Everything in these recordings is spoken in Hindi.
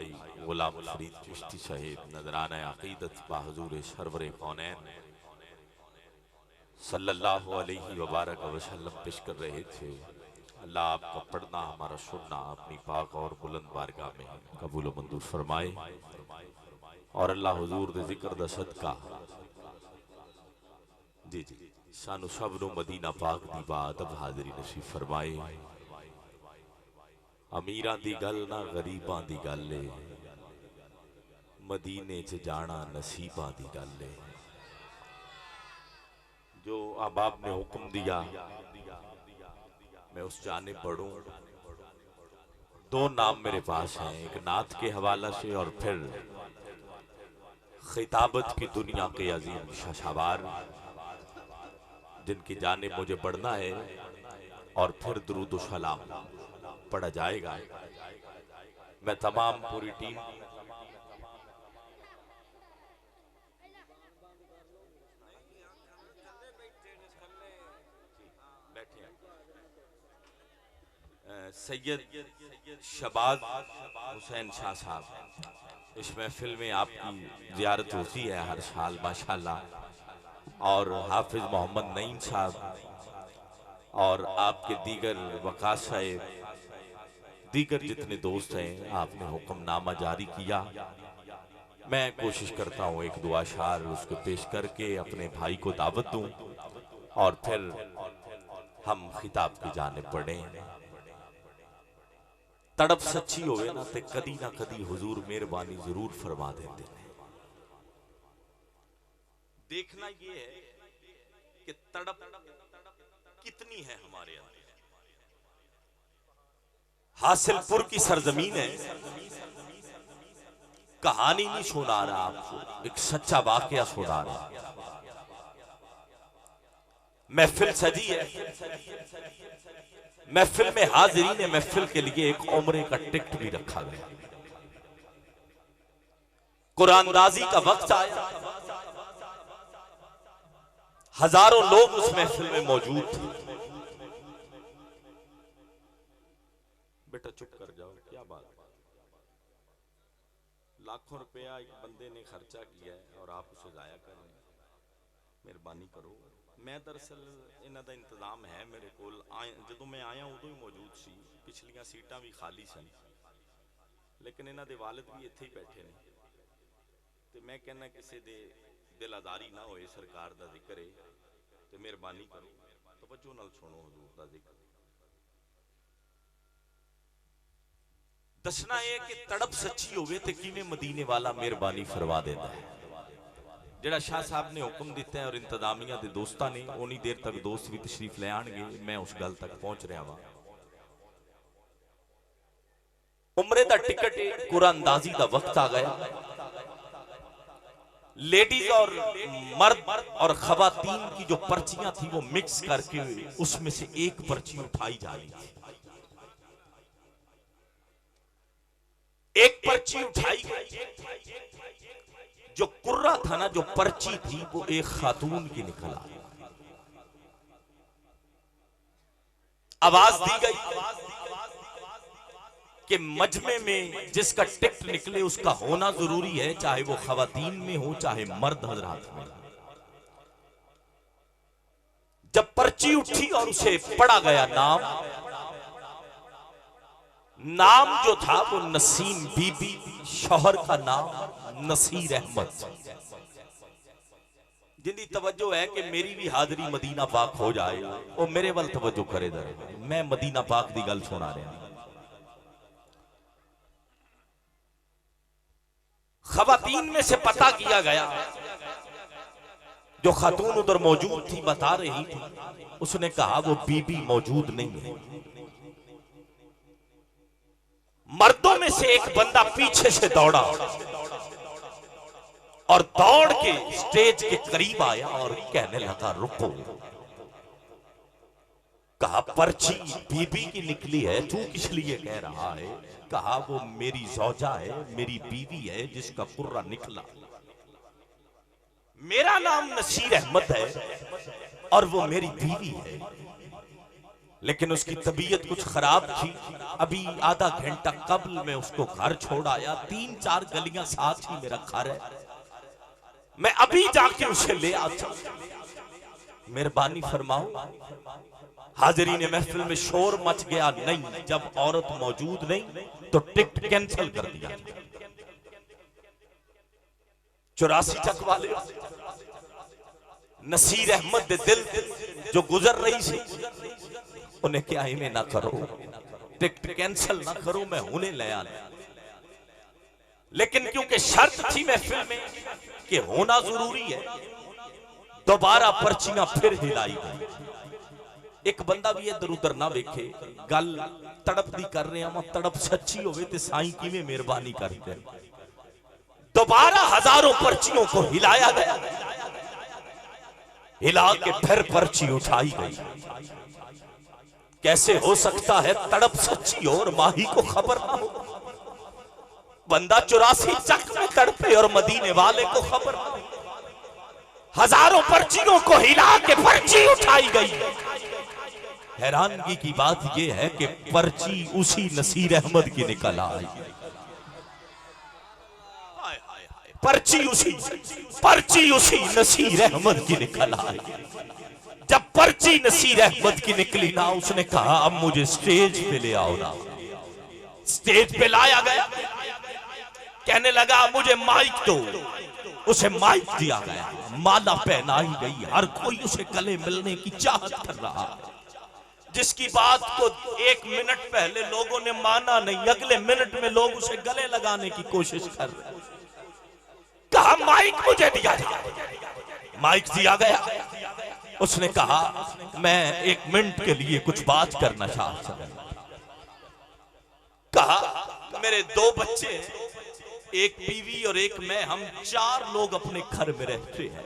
भाई गुलाम फरीद चिश्ती साहिब नजराना अकीदत बाहुजूर सरवर कौनैन सल्लल्लाहु अलैहि वबारक वसल्लम पेश कर रहे थे। अल्लाह आपका पढ़ना हमारा सुनना अपनी पाक और बुलंद बारगाह में कबूल व मंजूर फरमाए और अल्लाह हुजूर दे जिक्र दा सदका जी जी सानू सब नू मदीना पाक दी बादब हाज़री नसीब फरमाए। अमीरां दी गल ना गरीबां दी गल है, मदीने च जाना नसीबां दी गल है। जो अहबाब ने हुक्म दिया मैं उस जाने पढ़ूं। दो नाम मेरे पास हैं, एक नात के हवाला से और फिर खिताबत की दुनिया के अजीम शशावार जिनकी जाने मुझे पढ़ना है और फिर दुरूद सलाम पढ़ा जाएगा। मैं तमाम पूरी टीम सैयद शबाज हुसैन शाह साहब, इस महफिल में आपकी ज़ियारत होती है हर साल माशाल्लाह। और हाफिज मोहम्मद नईम साहब और आपके दीगर वकास साहब, दीगर जितने दोस्त हैं, आपने हुक्मनामा जारी किया। मैं कोशिश करता हूँ एक दुआ शार उसको पेश करके अपने भाई को दावत दूं और फिर हम खिताब की जाने पढ़ें। तड़प सच्ची होवे ना ते कदी ना कदी हुजूर मेहरबानी जरूर फरमा देते हैं। देखना ये है कि तड़प कितनी है हमारे अंदर। हासिलपुर की सरजमीन है, कहानी नहीं सुना रहा आपको, एक सच्चा वाकया सुना रहा। महफिल सजी है, महफिल में हाजिरी ने महफिल के लिए एक उम्रे का टिकट भी रखा गया। कुरानदाजी का वक्त आया, हजारों लोग उस महफिल में मौजूद थे। बेटा चुप कर जाओ, क्या बात। लाखों रुपया एक बंदे ने खर्चा किया है और आप उसे जाया कर रहे हैं, मेहरबानी करो। मैं दरअसल इन्हां दा इंतजाम है मेरे कोल, जो मैं आया उदों ही मौजूद सी, पिछलियां सीटां भी खाली सन, लेकिन इन्हां दे वालिद भी इत्थे ही बैठे ने ते मैं कहना किसी दे दिल आजारी ना होए, सरकार दा जिक्र है ते मेहरबानी करो तवज्जो नाल सुनो हुजूर दा जिक्र। दसना है कि तड़प सच्ची होवे ते किवें मदीने वाला मेहरबानी फरमा देता है। जेड़ा शाह साहब ने हुक्म दिता है और इंतजामिया दे दोस्तां ने, उन्नी देर तक दोस्त भी तशरीफ ले आएंगे, मैं उस गल तक पहुंच रहा वा। उम्रे दा टिकट कुरानदाजी दा वक्त आ गया। लेडीज और मर्द और खवातीन की जो पर्चियां थी वो मिक्स करके उसमें से एक पर्ची उठाई जा रही थी। एक पर्ची उठाई गई, जो कुर्रा था ना, जो पर्ची थी वो एक खातून की निकल आई। आवाज दी गई कि मजमे में जिसका टिकट निकले उसका होना जरूरी है, चाहे वो खवातीन में हो चाहे मर्द हजरात में। जब पर्ची उठी और उसे पढ़ा गया नाम जो था वो नसीम बीबी, शौहर का नाम नसीर अहमद। जिंदी तवज्जो है कि मेरी भी हाजरी मदीना पाक हो जाए, वो मेरे वाल तवज्जो करे दे। मैं मदीना पाक दी गल सुना रहा। खवातीन में से पता किया गया, जो खातून उधर मौजूद थी बता रही थी, उसने कहा वो बीबी मौजूद नहीं है। मर्दों में से एक बंदा पीछे से दौड़ा और दौड़ के स्टेज के करीब आया और कहने लगा रुको। कहा पर्ची बीबी की निकली है, तू किस लिए कह रहा है? कहा वो मेरी जौजा है, मेरी बीवी है जिसका कुर्रा निकला। मेरा नाम नसीर अहमद है और वो मेरी बीवी है। लेकिन उसकी तबीयत कुछ खराब थी। अभी आधा घंटा कबल मैं उसको घर छोड़ आया, 3-4 गलियां साथ ही मेरा घर है, मैं अभी जाके उसे ले आता हूं, मेहरबानी फरमाओ। हाजिरीन महफिल में शोर मच गया। नहीं, जब औरत मौजूद नहीं तो टिकट कैंसिल कर दिया। 84 चक वाले नसीर अहमद दे दिल जो गुजर रही सी, उन्हें क्या इन्हें ना करो, टिकट कैंसिल ना करो, मैं उन्हें ले आना। लेकिन क्योंकि शर्त थी महफिल में कि होना जरूरी है, दोबारा पर्चियां फिर हिलाई गई। एक बंदा भी इधर उधर ना वेखे, गल तड़प दी कर रहे हैं, तड़प सच्ची होवे ते साईं किवें मेहरबानी करते। दोबारा हजारों पर्चियों को हिलाया गया, हिला के फिर पर्ची उठाई गई। कैसे हो सकता है तड़प सच्ची हो और माही को खबर ना हो? बंदा 84 चक में तड़पे और मदीने वाले को खबर ना हो। हजारों पर्चियों को हिला के पर्ची उठाई गई। हैरानगी की बात यह है कि पर्ची उसी नसीर अहमद की निकल आई। पर्ची उसी नसीर अहमद की निकल आई। जब पर्ची नसीर अहमद की निकली ना, उसने कहा अब मुझे स्टेज पे ले आओ ना। स्टेज पे लाया गया, कहने लगा मुझे माइक दो। उसे माइक दिया गया, माला पहनाई गई, हर कोई उसे गले मिलने की चाहत कर रहा है। जिसकी बात को 1 मिनट पहले लोगों ने माना नहीं, अगले मिनट में लोग उसे गले लगाने की कोशिश कर रहे। कहा माइक मुझे दिया जाए। माइक दिया गया। उसने कहा मैं 1 मिनट के लिए कुछ बात करना चाहता हूं। कहा मेरे 2 बच्चे, एक बीवी और एक मैं, हम 4 लोग अपने घर में रहते हैं।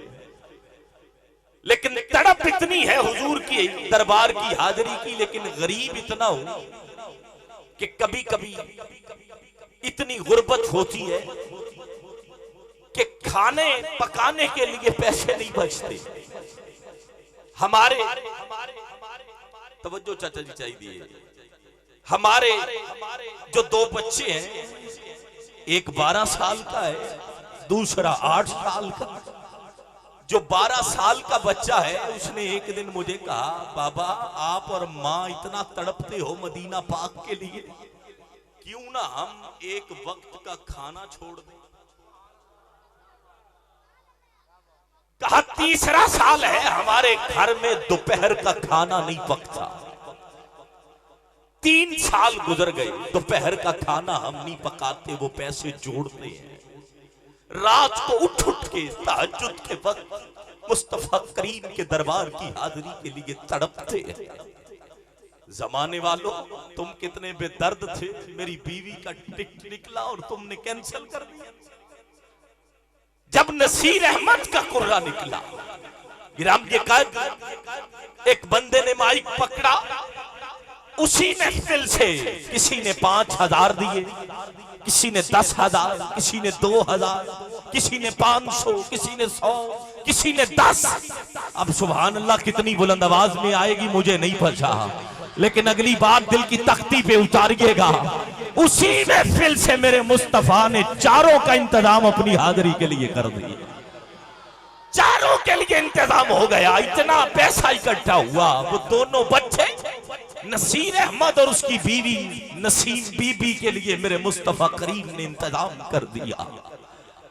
लेकिन तड़प इतनी है हुजूर की दरबार की हाजिरी की, लेकिन गरीब इतना हो कि कभी कभी इतनी गुर्बत होती है कि खाने पकाने के लिए पैसे नहीं बचते। हमारे तवज्जो चाचा जी चाहिए। हमारे जो 2 बच्चे हैं, एक 12 साल का है, दूसरा 8 साल का। जो 12 साल का बच्चा है, उसने एक दिन मुझे कहा बाबा आप और माँ इतना तड़पते हो मदीना पाक के लिए, क्यों ना हम एक वक्त का खाना छोड़ दें। कहा 3रा साल है हमारे घर में दोपहर का खाना नहीं पकता। 3 साल गुजर गए, दोपहर का खाना हम नहीं पकाते, वो पैसे जोड़ते हैं। रात को उठ के तहज्जुद के वक्त मुस्तफा करीम के दरबार की हाजिरी के लिए तड़पते हैं। जमाने वालों, तुम कितने बेदर्द थे। मेरी बीवी का टिकट निकला और तुमने कैंसिल कर दिया। जब नसीर अहमद का कुर्रा निकला, गिराम ये कद एक बंदे ने माइक पकड़ा, उसी महफिल से किसी ने 5,000 दिए, किसी ने 10,000, किसी ने 2,000, किसी ने 500, किसी ने 100, किसी ने 10। अब सुभान अल्लाह कितनी बुलंद आवाज में आएगी मुझे नहीं पता, लेकिन अगली बात दिल की तख्ती पे उतारिएगा। उसी महफिल से मेरे मुस्तफा ने 4 का इंतजाम अपनी हाजिरी के लिए कर दिया। 4 के लिए इंतजाम हो गया। इतना पैसा इकट्ठा हुआ। वो दोनों बच्चे नसीर अहमद और उसकी बीवी नसीम बीबी के लिए मेरे मुस्तफा करीम ने इंतजाम कर दिया।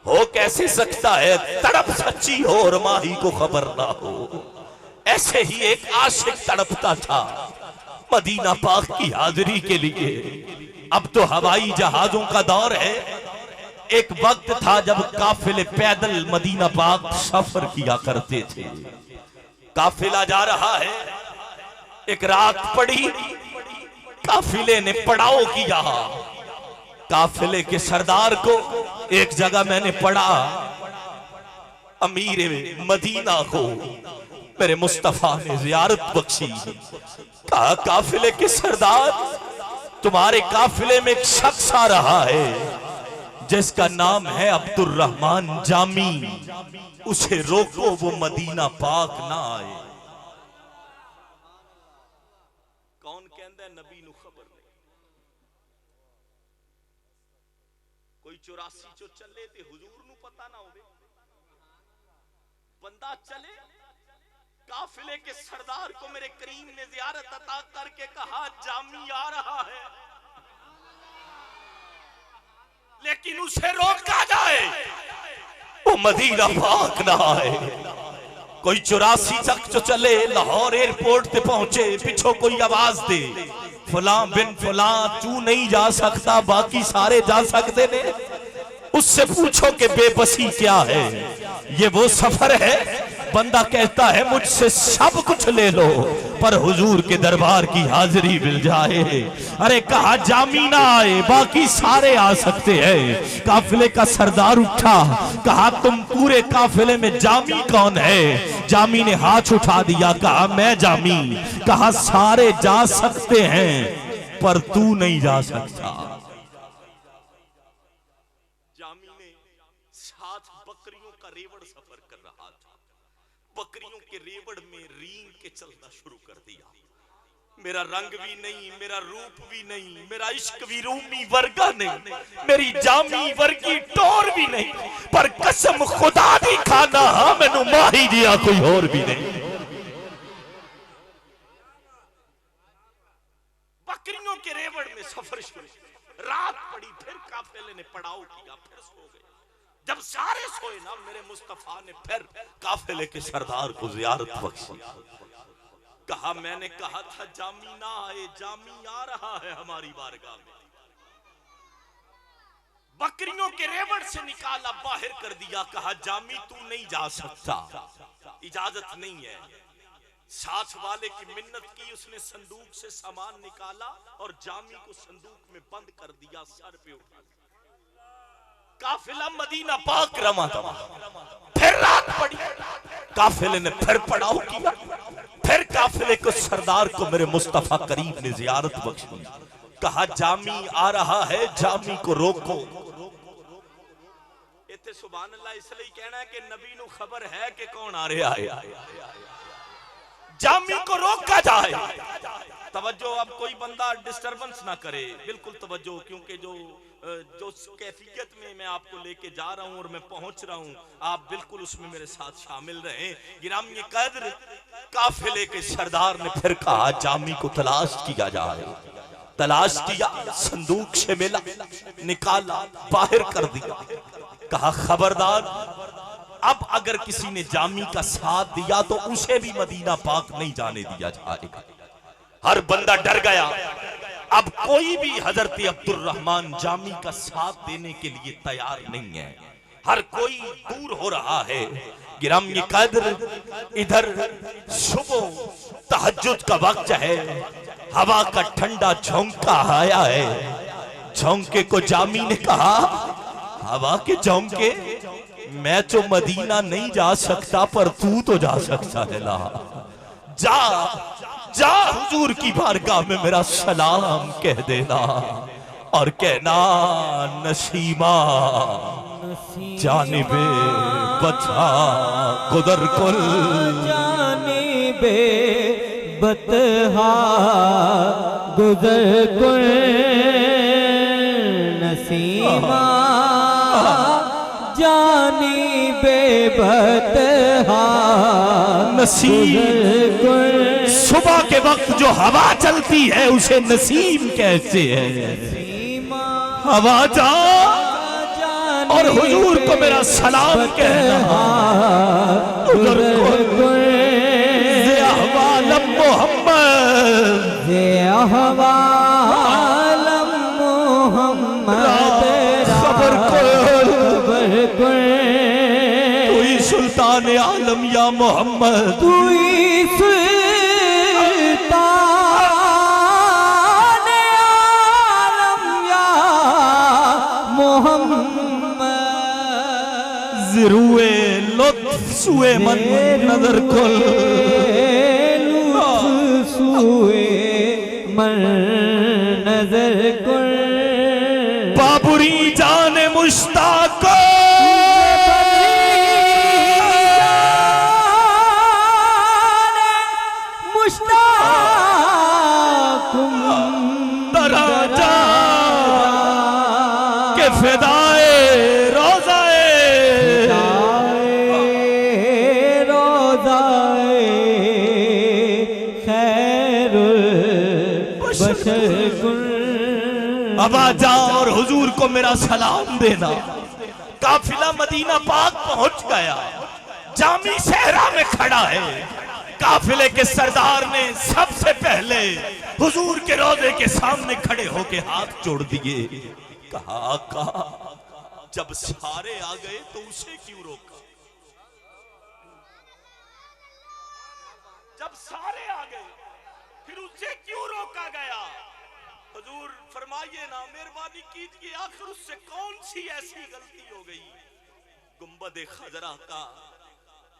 हो कैसे सकता है तड़प सच्ची हो और माही को खबर ना हो। ऐसे ही एक आशिक तड़पता था मदीना पाक की हाजिरी के लिए। अब तो हवाई जहाजों का दौर है। एक वक्त था जब काफिले पैदल मदीना पाक सफर किया करते थे। काफिला जा रहा है, एक रात पड़ी, काफिले ने पड़ाव किया। काफिले के सरदार को एक जगह मैंने पढ़ा, अमीर मदीना को मेरे मुस्तफा ने जियारत बख्शी। कहा काफिले के सरदार, तुम्हारे काफिले में एक शख्स आ रहा है जिसका नाम है अब्दुर्रहमान जामी, उसे रोको वो मदीना पाक ना आए। है नबी नु खबर नहीं। कोई 84 चो चले ते हुजूर नु पता ना होवे। बंदा चले, काफिले के सरदार को मेरे करीम ने जियारत अता करके कहा जामी आ रहा है, लेकिन उसे रोका जाए वो मदीना पाक ना आए। कोई 84 तक जो चले, लाहौर एयरपोर्ट पे पहुंचे, पिछो कोई आवाज दे फलां बिन फलां तू नहीं जा सकता, बाकी सारे जा सकते ने। उससे पूछो कि बेबसी क्या है। ये वो सफर है, बंदा कहता है मुझसे सब कुछ ले लो पर हुजूर के दरबार की हाजिरी मिल जाए। अरे कहा जामी ना आए, बाकी सारे आ सकते हैं। काफिले का सरदार उठा, कहा तुम पूरे काफिले में जामी कौन है? जामी ने हाथ उठा दिया, कहा मैं जामी। कहा सारे जा सकते हैं पर तू नहीं जा सकता। जामी ने साथ बकरियों का रेवड़ सफर कर रहा था, बकरियों के रेवड़ में रींग के चलना शुरू कर दिया। मेरा रंग भी नहीं, मेरा रूप भी नहीं, मेरा इश्क भी रूमी वर्गा नहीं, मेरी जामी वर्गी टोर भी नहीं, पर कसम खुदा दी खाना हाँ मैनू माही दिया कोई और भी नहीं। बकरियों के रेवड़ में सफर शुरू, रात पड़ी, फिर काफिले ने पड़ाव किया, फिर सो गए। जब सारे सोए ना, मेरे मुस्तफा ने फिर काफिले के सरदार को जियारत बख्शी। कहा मैंने कहा था जामी ना आए, जामी आ रहा है हमारी बारगाह में। बकरियों के रेवड़ से निकाला, बाहर कर दिया, कहा जामी तू नहीं जा सकता, इजाजत नहीं है। साथ वाले की मिन्नत की, उसने संदूक से सामान निकाला और जामी को संदूक में बंद कर दिया, सर पे उठा। काफिला मदीना पाक रमा दमा। फिर रात पड़ी, काफिले ने फिर पड़ाव किया, फिर काफिले को सरदार को मेरे मुस्तफा करीम ने जियारत बख्शी। कहा जामी आ रहा है, जामी को रोको। इत्थे सुभान अल्लाह इसलिए कहना है कि नबी नु खबर है कि कौन आ रहा है। जामी को रोका जाए। तवज्जो, अब कोई बंदा डिस्टरबेंस ना करे, बिल्कुल तवज्जो, क्योंकि जो कैफियत में मैं आपको लेके जा रहा हूं और मैं पहुंच रहा हूं, आप बिल्कुल उसमें मेरे साथ शामिल रहें। गिरामी कद्र, काफिले के सरदार ने फिर कहा जामी को तलाश किया जाए। तलाश किया, संदूक से मिला, निकाला, बाहर कर दिया। कहा खबरदार, अब अगर किसी ने जामी का साथ दिया तो उसे भी मदीना पाक नहीं जाने दिया जाएगा। हर बंदा डर गया। अब कोई भी हजरत अब्दुल रहमान जामी का साथ देने के लिए तैयार नहीं है। हर कोई दूर हो रहा है। गिरामी कद्र, इधर सुबह तहज्जुद का वक्त है, हवा का ठंडा झोंका आया है। झोंके को जामी ने कहा, हवा के झोंके, मैं तो मदीना नहीं जा सकता पर तू तो जा सकता है ना। जा जा हुजूर की बारगाह में मेरा सलाम कह देना और कहना नसीमा जानिबे बता गुदर कुल, जानिबे बता गुदर कुल नसीमा जानिबे बता नसीम। सुबह के वक्त जो हवा चलती है उसे नसीम कहते हैं। हवा जा और हुजूर को मेरा सलाम कहना। अहवालम मोहम्मद, अहवालम मोहम्मद, खबर कोई सुल्तान आलम या मोहम्मद, कोई सुल्तान आलम या मोहम्मद, ज़रूए लुत्फ सुए मन नजर कुल, लुत्फ सुए मन नजर कुल, बाबुरी जाने मुश्ताक बाबा जा और हुजूर को मेरा सलाम देना। काफिला मदीना पाक पहुंच गया, जामी सहरा में खड़ा है। काफिले के सरदार ने सबसे पहले हुजूर के रोजे के सामने खड़े होके हाथ जोड़ दिए। कहा आका, जब सारे आ गए तो उसे क्यों रोका? जब सारे आ गए फिर उसे क्यों रोका गया? हुजूर फरमाइए ना, मेहरबानी कीजिए, आखिर उससे कौन सी ऐसी गलती हो गई? गुंबद खजरा का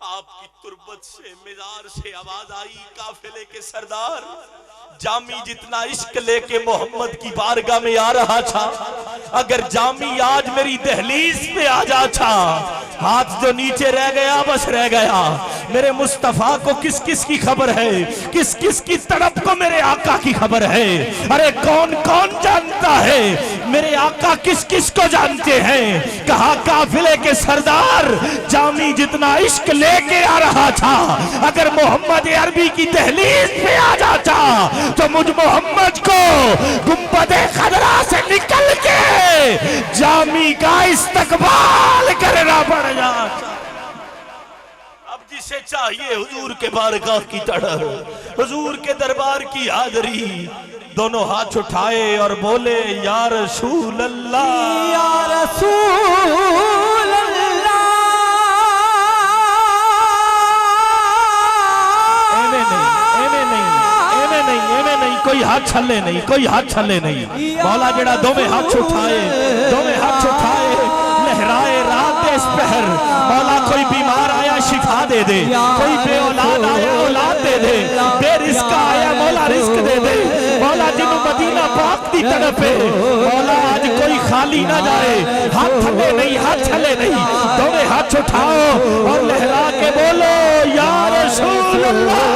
आपकी तुरबत से, मिजार से आवाज आई, काफिले के सरदार जामी जितना इश्क लेके मोहम्मद की बारगाह में आ रहा था, अगर जामी आज मेरी दहलीज पे आ जाता, हाथ जो नीचे रह गया बस रह गया। मेरे मुस्तफा को किस किस की खबर है, किस किस की तड़प को मेरे आका की खबर है। अरे कौन कौन जानता है मेरे आका किस किस को जानते हैं। कहा काफिले के सरदार जामी जितना इश्क लेके आ रहा था, अगर मोहम्मद अरबी की दहलीज पे आ जाता तो मुझ मोहम्मद को गुंबदे खदरा से निकल के जामी का इस्तकबाल करना पड़ जाता। अब जिसे चाहिए हुजूर के बारगाह की तड़प, हुजूर के दरबार की हाजरी, दोनों हाथ उठाए और बोले या रसूल अल्लाह, या रसूल अल्लाह। कोई हाथ छले नहीं, कोई हाथ छले नहीं। मौला जड़ा दोवें हाथ उठाए, दोवें हाथ उठाए, लहराए रात इस पहर। मौला कोई बीमार आया शिफा दे दे, कोई बे औलाद आया औलाद दे दे, बेरिस्क आया मौला रिस्क दे दे। मौला जिन्हों मदीना पाक की तरफ है, मौला आज कोई खाली ना जाए। हाथ छले नहीं, हाथ छले नहीं, दोवें हाथ उठाओ और लहरा के बोलो या रसूल अल्लाह,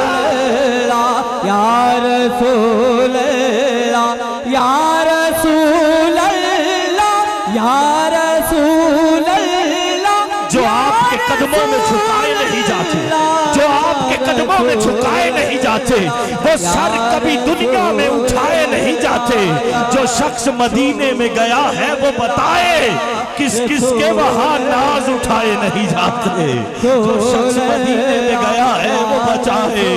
या रसूल अल्लाह, या रसूल अल्लाह, या रसूल अल्लाह। जो आपके कदमों में झुकाए नहीं जाते, जो आपके कदमों में झुकाए नहीं जाते, वो सर कभी दुनिया में उठाए नहीं जाते। जो शख्स मदीने में गया है वो बताए किस किस के वहां नाज उठाए नहीं जाते। जो शख्स मदीने में गया है वो बचाए।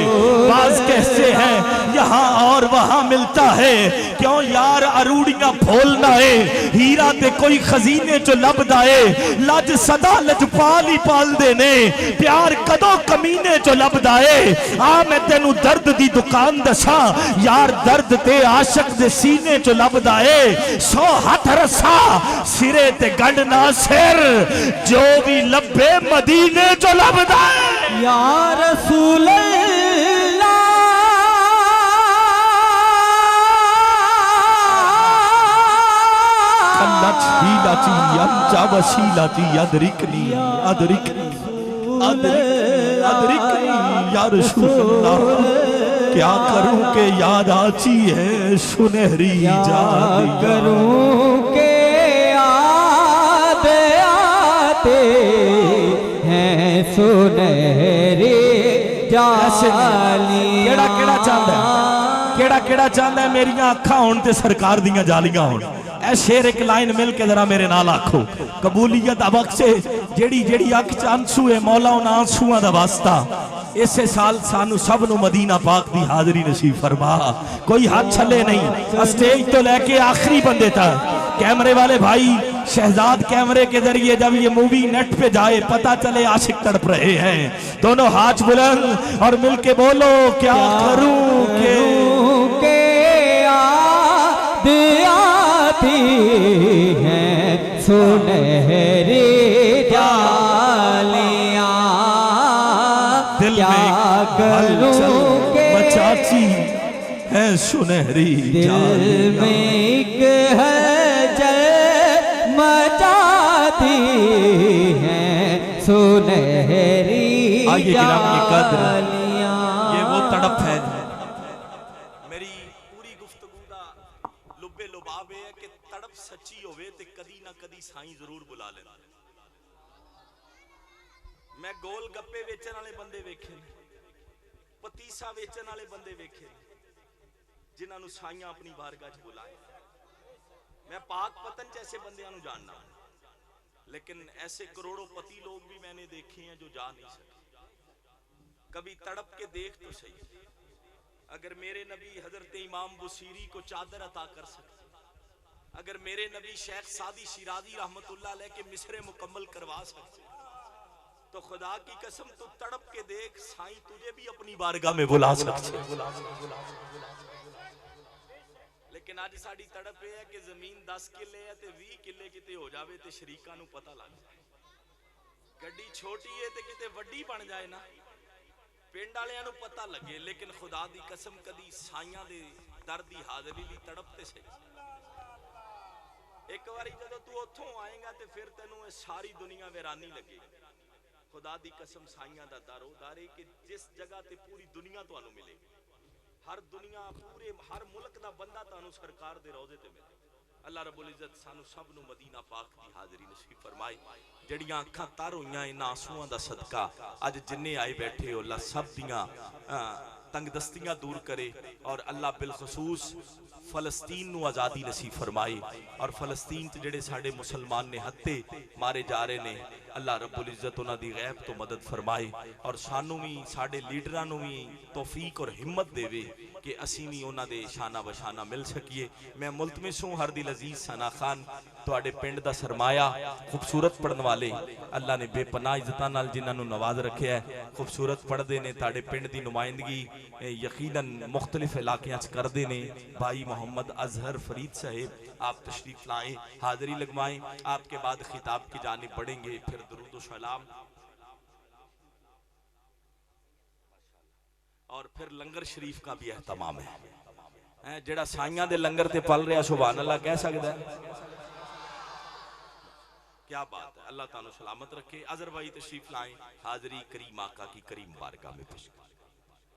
बाज कहते हैं यहाँ और वहां मिलता है, क्यों यार अरूड़ियां फोलना है, हीरा ते कोई खजीने चो लभदाए, लज सदा लजपाल ही पाल देने, प्यार कदों कमीने चो लभदाए। आ मैं तेनू दर्द दी दुकान दसा, यार दर्द ते आशक दे सीने चो लभदाए। 100 हथ रसा सिरे ते गंढना सिर, जो भी लभे मदीने चो लभदाए। या रसूल वसीलती अदरिकनी अदरिकनी अदरिकनी या रसूलल्लाह। क्या करूं के याद आती है सुनहरी जान, करूं के याद आते हैं सुनहरी जाली। केड़ा केड़ा चाहता है, केड़ा केड़ा चाहता है मेरिया अखा होन ते सरकार दियां जालियां होन। ऐ शेर एक लाइन मिल के जरा मेरे नाल आखो, कबूलियत बख्शे जेड़ी जेड़ी अख च आंसू है मौला उन आंसुआं दा वास्ता इसे साल सानू सब नू मदीना पाक दी हाजरी नसीब फरमा। कोई हाथ छले नहीं, स्टेज तो लेके आखिरी बंदे तक। कैमरे वाले भाई शहजाद कैमरे के जरिए जब ये मूवी नेट पे जाए पता चले आशिक तड़प रहे हैं। दोनों हाथ बुलंद और मिलके बोलो क्या करूं के आती हैं सुनहरी जालियां। दिल में करूं के मचाती है सुनहरी, दिल में एक हलचल मचाती है सुनहरी जालियां। ये वो तड़प है। मेरी पूरी गुफ्तगू दा लुब्बे लुबाब है कि तड़प सच्ची होवे ते कदी ना कदी साईं जरूर बुला लेना। मैं गोल गप्पे वेचण वाले बंदे वेखे, पतीसा वेचण वाले बंदे वेखे, जिन्हां नूं साईं अपनी बारगाह च बुलाए। मैं पाक पतन च ऐसे बंदियां नूं जानना, लेकिन ऐसे करोड़ों पति लोग भी मैंने देखे हैं जो जा नहीं सके। कभी तड़प के देख तो सही, अगर मेरे नबी हजरत इमाम बुसीरी को चादर अता कर सकते, अगर मेरे नबी शेख सादी शिराजी रहमतुल्लाह अलैह के मिसरे मुकम्मल करवा सकते, तो खुदा की कसम तू तड़प के देख, साईं तुझे भी अपनी बारगाह में बुला सकते। लेकिन आज साड़ी तड़प है कि जमीन 10 किले है ते 20 किले किते हो जावे ते शरीकां नूं पता लग जाए, गड्डी छोटी है ते किते वड्डी बन जाए ना, पिंड वालियां नूं पता लगे। लेकिन खुदा दी कसम कदी साईयां दे दर दी हाज़री ली तड़प ते सही। एक बारी जदों तू उत्थों आएगा ते फिर तेनू सारी दुनिया वीरानी लगेगी। खुदा दी कसम साईयां दा दर ओ दर है कि जिस जगह ते पूरी दुनिया तुहानू मिलेगी, हर दुनिया पूरे हर मुल्क दा बंदा तुहानू सरकार दे रोज़े ते मिले। अल्लाह रब्बुल इज्जत सानू सब नू मदीना पाक दी हाज़री नसीब फरमाए। जड़ियां अखां तर होईयां इन्हां आंसुआं दा सदका अज जिन्ने आए बैठे हो, अल्लाह सब दियां तंगदस्तियां दूर करे और अल्लाह बिलखसूस फलस्तीन नू आज़ादी नसीब फरमाए। और फलस्तीन च जेड़े साडे मुसलमान ने हत्ते मारे जा रहे ने, अल्लाह रब्बुल इज्जत उन्हां दी गैब तो मदद फरमाए और सानू भी साडे लीडरां नू भी तौफीक और हिम्मत देवे कि असीं भी उन्हां दे शाना बशाना मिल सकीए। मैं मुल्तमिस हूं हर दिल अजीज सना खान, तुहाडे पिंड दा सरमाया, खूबसूरत पढ़न वाले, अल्लाह ने बेपनाह इज्जतां नाल जिन्हां नू नवाज रखिया है, खूबसूरत पढ़दे ने। तुहाडे पिंड दी नुमाइंदगी यकीनन मुख्तलिफ इलाकियां च करदे ने। भाई मोहम्मद अजहर फरीद साहिब आप तशरीफ लाएं, हाज़री लगवाएं, आपके बाद खिताब की जानिब बढ़ेंगे, फिर दुरूद सलाम और फिर लंगर शरीफ का भी एहतमाम है। जेड़ा साइयां दे लंगर ते पल रहा सुभान अल्लाह कह सकता है, क्या बात है। अल्लाह ताला सलामत रखे। अजहर भाई तशरीफ लाएं, हाज़री करीम आका की करीम बारगाह में पेश करें।